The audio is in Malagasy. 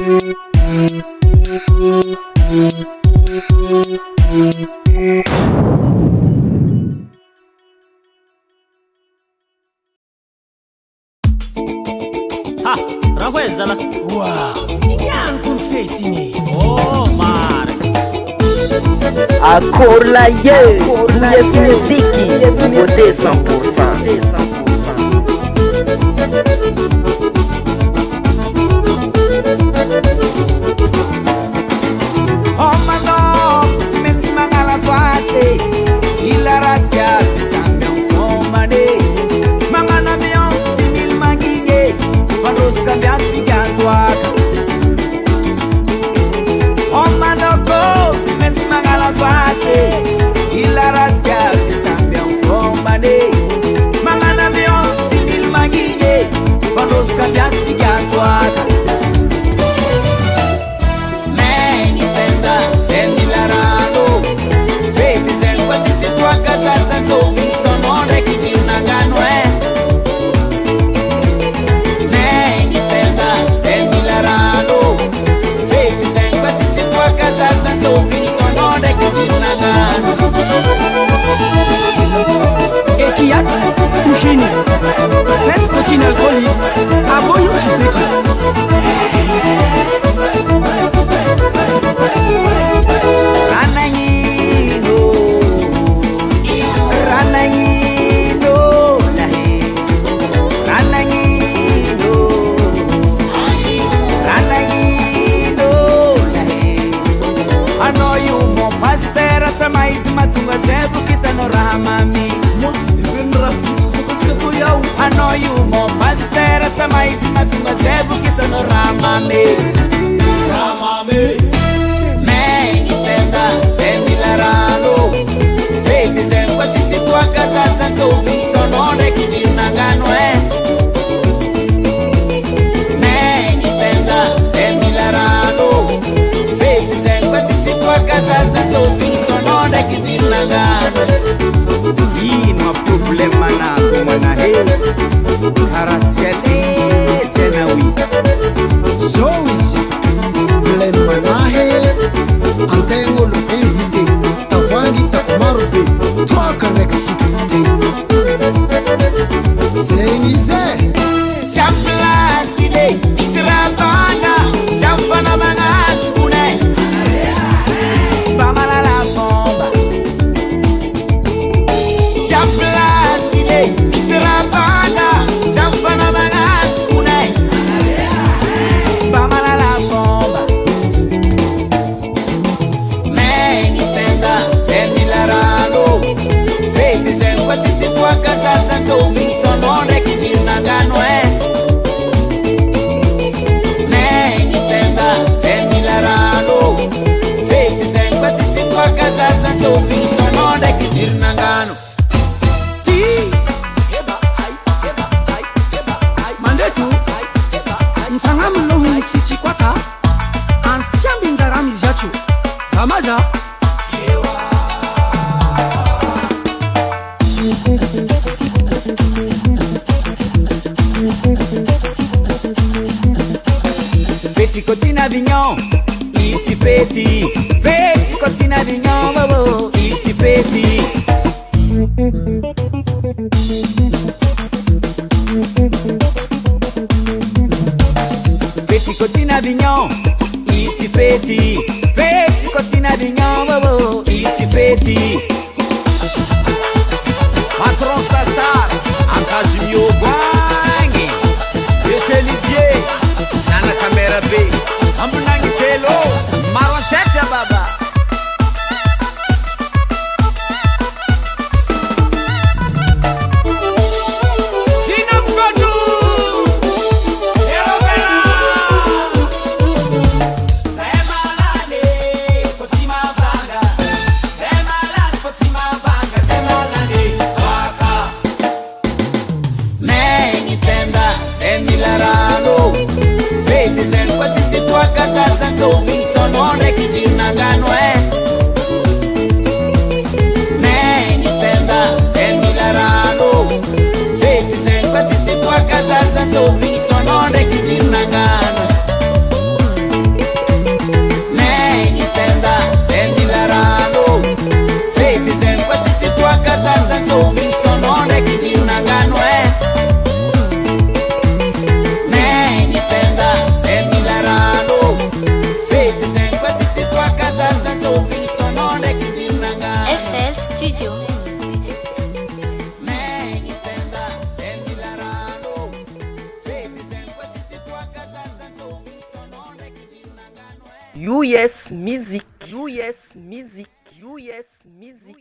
Ha, raha koa izy zala. Wow, nianko ny fety igny. Oh, maraka. Akory la ye, yes musique, beauté 100%. Oh my God, metsy magnala faty, ila raha jiaby samby amin'ny fômbany. Magnano ambiance tsy mila magnigny, fandrosika ambiance figato aka. Oh my God, metsy magnala faty, ila raha jiaby samby amin'ny fômbany. Magnano ambiance tsy mila magnigny, fandrosika ambiance figato aka. Cucine, faites cucine alcoolique, a voi io ci fece. Rananino, rananino, rananino, rananino, I know you mo pastera samai matunga zebu kisano ramami. I know you mo pastera samai matunga zebu kisano ramami. Ramami. Tenda semilarano fete sempre ti si tua casa senza un viso non è chi di una gano tenda semilarano fete sempre ti si tua casa senza un viso non è chi di una gano ino a problema na come na he caraziale se na wi so is problema na he antengolo invité tavangi takumarobe toka nekasitite senize champlasile isravana champana mangaskune bamala la bomba champlasile isravana champana mangaskune bamala la bomba. Casa senza un viso non è chi di una gano tenda semilarano fete sempre ti si tua casa senza un viso non è chi di una gano mandetu nsangam no hisichi kwata ansiambi njarami jachu famaja Feti cotina vignon, iti feti. Feti cotina vignon, oh, iti feti. Feti cotina vignon, iti feti. Feti cotina vignon, oh, iti feti. Patron Sassar, en cas du mio guangi. Esse Olivier, Sana Camera B, Ambunangi Telo, Marwan Secha Baba. Sinam Godu, Erovera. Semalane, Kotima Vanga. Semalane, Kotima Vanga. Semalane, Waka. Meni tenda, semilarano. Fete sempre ti si tua casa senza un viso non è chi di una gano tenda semilarano fete sempre ti si tua casa senza un viso non è chi di una gano US Music. US Music. US Music.